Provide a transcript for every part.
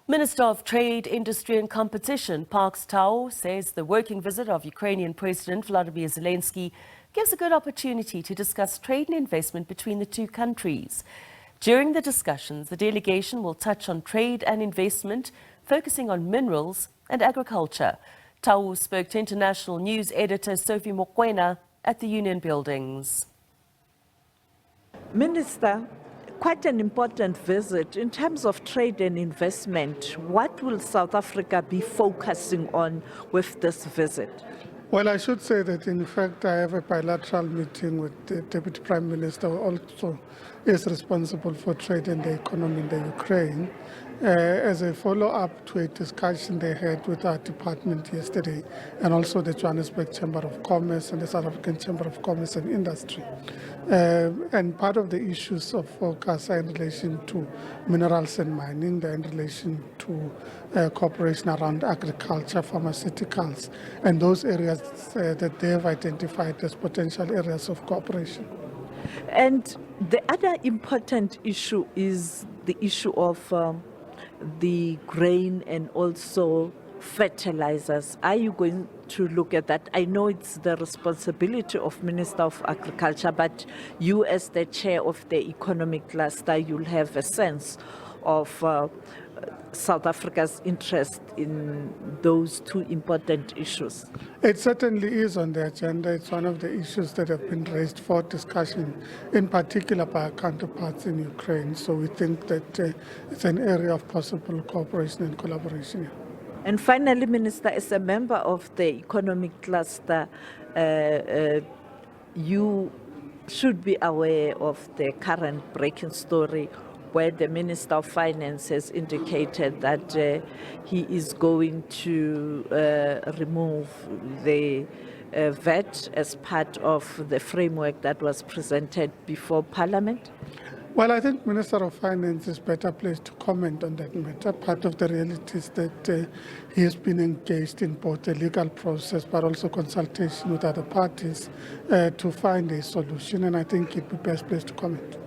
Minister of Trade, Industry and Competition, Parks Tau, says the working visit of Ukrainian President Volodymyr Zelenskyy gives a good opportunity to discuss trade and investment between the two countries. During the discussions, the delegation will touch on trade and investment, focusing on minerals and agriculture. Tau spoke to international news editor Sophie Mokoena at the Union Buildings. Minister, quite an important visit in terms of trade and investment. What will South Africa be focusing on with this visit? Well, I should say that, in fact, I have a bilateral meeting with the Deputy Prime Minister, who also is responsible for trade and the economy in the Ukraine, as a follow-up to a discussion they had with our department yesterday, and also the Johannesburg Chamber of Commerce and the South African Chamber of Commerce and Industry. And part of the issues of focus are in relation to minerals and mining, they're in relation to cooperation around agriculture, pharmaceuticals, and those areas that they have identified as potential areas of cooperation. And the other important issue is the issue of the grain and also fertilizers. Are you going to look at that? I know it's the responsibility of Minister of Agriculture, but you as the chair of the economic cluster, you'll have a sense of South Africa's interest in those two important issues. It certainly is on the agenda. It's one of the issues that have been raised for discussion, in particular by our counterparts in Ukraine. So we think that it's an area of possible cooperation and collaboration. And finally, Minister, as a member of the economic cluster, you should be aware of the current breaking story where the Minister of Finance has indicated that he is going to remove the VAT as part of the framework that was presented before Parliament? Well, I think Minister of Finance is better placed to comment on that matter. Part of the reality is that he has been engaged in both the legal process but also consultation with other parties to find a solution, and I think he'd be best placed to comment.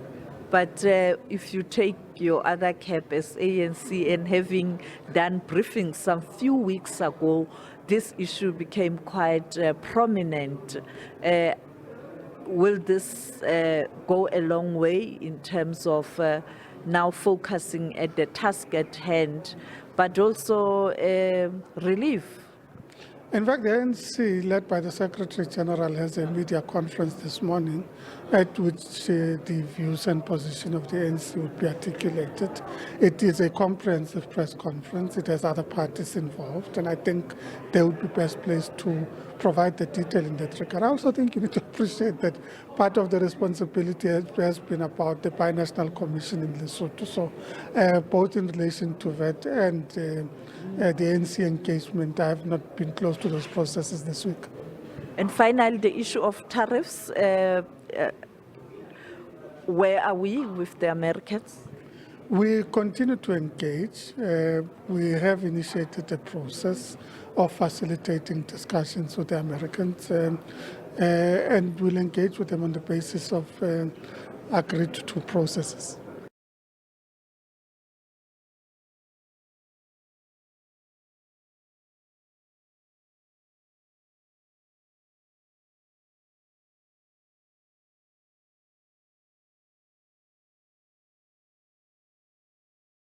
But if you take your other cap as ANC, and having done briefings some few weeks ago, this issue became quite prominent. Will this go a long way in terms of now focusing at the task at hand, but also relief? In fact, the ANC, led by the Secretary General, has a media conference this morning at which the views and position of the ANC would be articulated. It is a comprehensive press conference. It has other parties involved, and I think they would be best placed to provide the detail in that regard. I also think you need to appreciate that part of the responsibility has been about the Binational Commission in Lesotho. So both in relation to VAT and the ANC engagement, I have not been close to those processes this week. And finally, the issue of tariffs. Where are we with the Americans? We continue to engage. We have initiated a process of facilitating discussions with the Americans, and we'll engage with them on the basis of agreed to processes.